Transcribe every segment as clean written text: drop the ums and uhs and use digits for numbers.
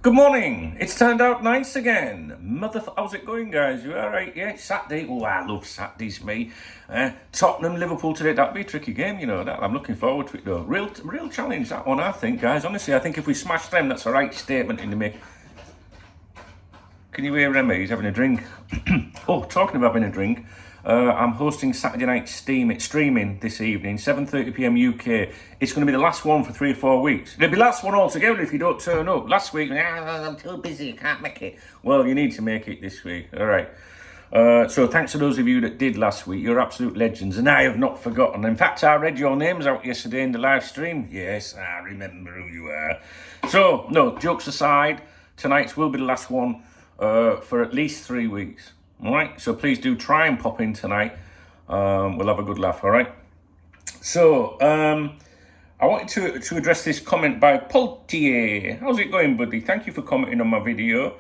Good morning. It's turned out nice again. How's it going, guys? You all right? Yeah, it's Saturday. Oh, I love Saturdays, me. Tottenham, Liverpool today. That'll be a tricky game, you know. I'm looking forward to it, though. Real challenge, that one, I think, guys. Honestly, I think if we smash them, that's a right statement to make. Can you hear Remy? He's having a drink. Oh, talking of having a drink, I'm hosting Saturday night streaming this evening, 7:30 p.m. UK. It's going to be the last one for 3 or 4 weeks. It'll be the last one altogether if you don't turn up. Last week, I'm too busy, can't make it. Well, you need to make it this week. All right. So thanks to those of you that did last week. You're absolute legends, and I have not forgotten. In fact, I read your names out yesterday in the live stream. Yes, I remember who you are. So, no, jokes aside, tonight's will be the last one for at least 3 weeks. All right, so please do try and pop in tonight. We'll have a good laugh, all right? So, I wanted to address this comment by Poltier. How's it going, buddy? Thank you for commenting on my video.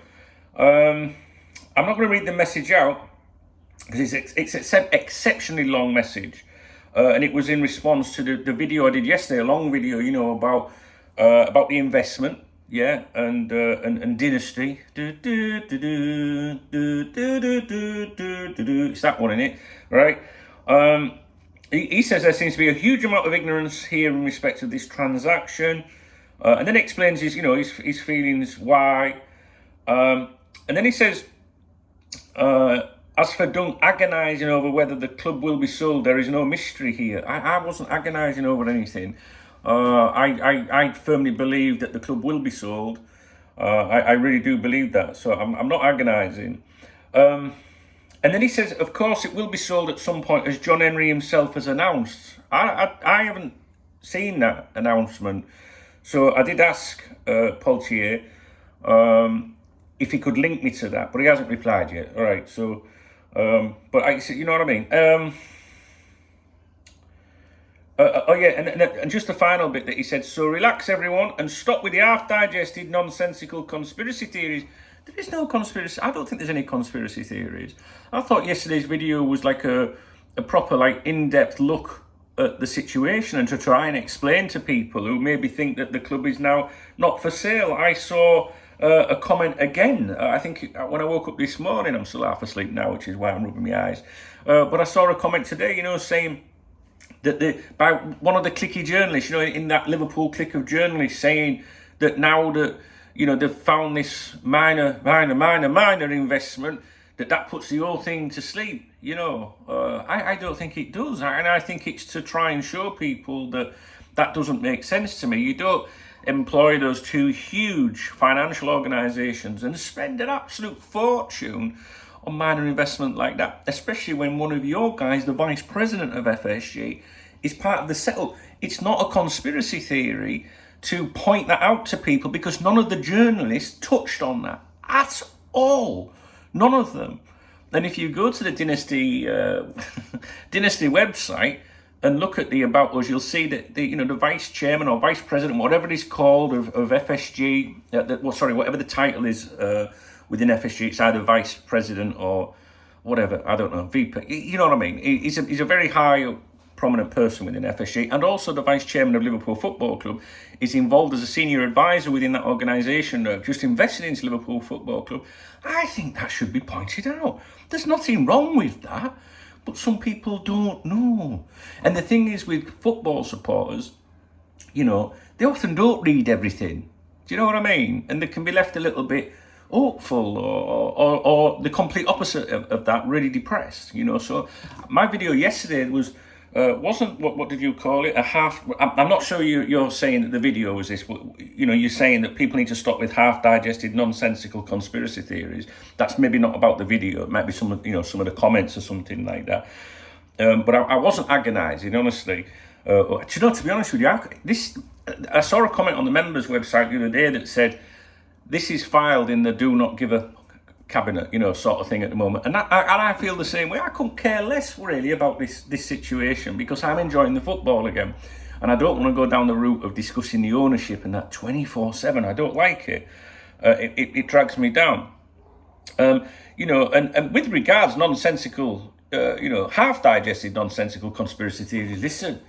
I'm not going to read the message out because it's an exceptionally long message. And it was in response to the video I did yesterday, a long video, you know, about the investment. Yeah, and Dynasty. It's that one, isn't it? Right? He says there seems to be a huge amount of ignorance here in respect of this transaction, and then explains his feelings why, and then he says, as for don't agonising over whether the club will be sold, there is no mystery here. I wasn't agonising over anything. I firmly believe that the club will be sold. I really do believe that. So I'm not agonising. And then he says, of course, it will be sold at some point, as John Henry himself has announced. I haven't seen that announcement. So I did ask Poltier if he could link me to that, but he hasn't replied yet. All right. So, but you know what I mean? And just the final bit that he said, so relax everyone and stop with the half-digested nonsensical conspiracy theories. There is no conspiracy. I don't think there's any conspiracy theories. I thought yesterday's video was like a proper, like, in-depth look at the situation and to try and explain to people who maybe think that the club is now not for sale. I saw a comment again. I think when I woke up this morning, I'm still half asleep now, which is why I'm rubbing my eyes. But I saw a comment today, you know, saying that by one of the clicky journalists, you know, in that Liverpool clique of journalists, saying that now that, you know, they've found this minor investment, that puts the whole thing to sleep. You know, I don't think it does, and I think it's to try and show people that doesn't make sense to me. You don't employ those two huge financial organisations and spend an absolute fortune on minor investment like that, especially when one of your guys, the vice president of FSG, is part of the setup. It's not a conspiracy theory to point that out to people because none of the journalists touched on that at all. None of them. And if you go to the Dynasty website and look at the About Us, you'll see that the vice chairman or vice president, whatever it is called, of FSG, whatever the title is within FSG, it's either vice president or whatever, I don't know, VP. You know what I mean? He's a very high, prominent person within FSG, and also the vice chairman of Liverpool Football Club is involved as a senior advisor within that organisation, just invested into Liverpool Football Club. I think that should be pointed out. There's nothing wrong with that, but some people don't know. And the thing is with football supporters, you know, they often don't read everything. Do you know what I mean? And they can be left a little bit hopeful or the complete opposite of that, really depressed, you know. So my video yesterday wasn't what did you call it, a half. I'm not sure you're saying that the video was this, but you know, you're saying that people need to stop with half-digested nonsensical conspiracy theories. That's maybe not about the video. It might be some of the comments or something like that. But I wasn't agonising, honestly. To be honest with you, I saw a comment on the members' website the other day that said, this is filed in the do not give a cabinet, you know, sort of thing at the moment. And I feel the same way. I couldn't care less, really, about this situation because I'm enjoying the football again. And I don't want to go down the route of discussing the ownership and that 24/7. I don't like it. It drags me down. You know, and with regards nonsensical, half-digested nonsensical conspiracy theories, listen,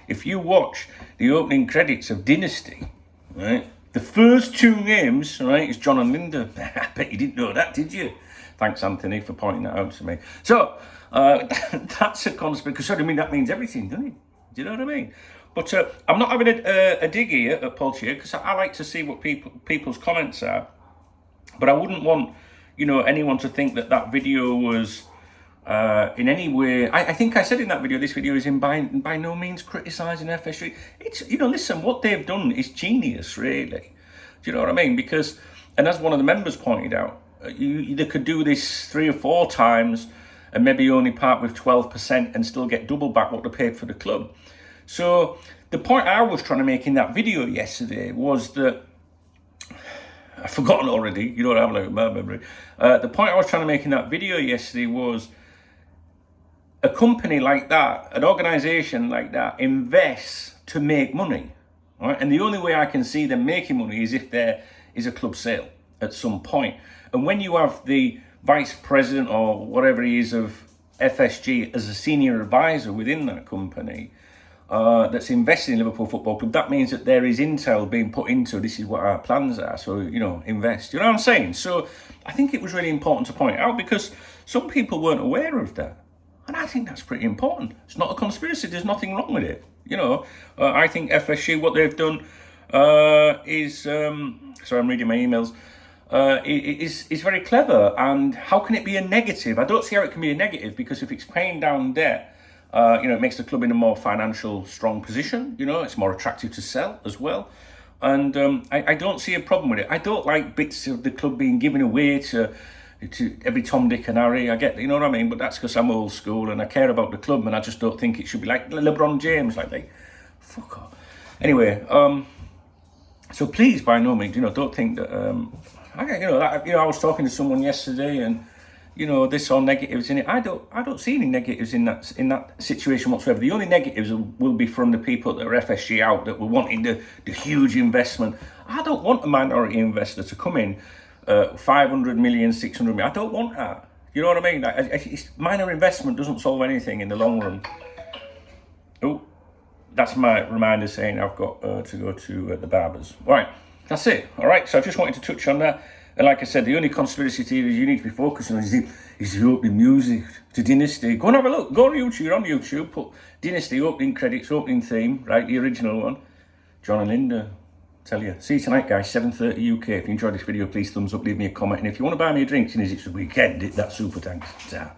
if you watch the opening credits of Dynasty, right, The first two names, right, is John and Linda. I bet you didn't know that, did you? Thanks, Anthony, for pointing that out to me. So, that's a conspiracy, because I mean, that means everything, doesn't it? Do you know what I mean? But I'm not having a dig here at Paul here, because I like to see what people's comments are. But I wouldn't want, you know, anyone to think that video was in any way. I think I said in that video, this video is by no means criticising FSG. It's, you know, listen, what they've done is genius, really. Do you know what I mean? Because, and as one of the members pointed out, they could do this 3 or 4 times and maybe only part with 12% and still get double back what they paid for the club. So the point I was trying to make in that video yesterday was that, I've forgotten already, you don't have like my memory. The point I was trying to make in that video yesterday was, a company like that, an organisation like that, invests to make money, right? And the only way I can see them making money is if there is a club sale at some point. And when you have the vice president or whatever he is of FSG as a senior advisor within that company, that's invested in Liverpool Football Club, that means that there is intel being put into, this is what our plans are, so, you know, invest. You know what I'm saying? So I think it was really important to point out, because some people weren't aware of that. And I think that's pretty important. It's not a conspiracy. There's nothing wrong with it. You know, I think FSG, what they've done is, sorry, I'm reading my emails, is very clever. And how can it be a negative? I don't see how it can be a negative, because if it's paying down debt, you know, it makes the club in a more financial strong position. You know, it's more attractive to sell as well. And I don't see a problem with it. I don't like bits of the club being given away to every Tom, Dick and Harry. I get, you know what I mean? But that's because I'm old school and I care about the club, and I just don't think it should be like LeBron James, like fuck off. Anyway, so please, by no means, you know, don't think that, I was talking to someone yesterday and, you know, this all negatives in it. I don't see any negatives in that situation whatsoever. The only negatives will be from the people that are FSG out, that were wanting the huge investment. I don't want a minority investor to come in, 500 million, 600 million. I don't want that. You know what I mean? It's, minor investment doesn't solve anything in the long run. Oh, that's my reminder saying I've got to go to the barbers. All right, that's it. All right, so I just wanted to touch on that. And like I said, the only conspiracy theories you need to be focusing on is the opening music to Dynasty. Go and have a look. Go on YouTube. You're on YouTube. Put Dynasty opening credits, opening theme, right? The original one. John and Linda. Tell you. See you tonight, guys. 7:30 UK. If you enjoyed this video, please thumbs up, leave me a comment. And if you want to buy me a drink, since it's the weekend, hit that super thanks. Ta.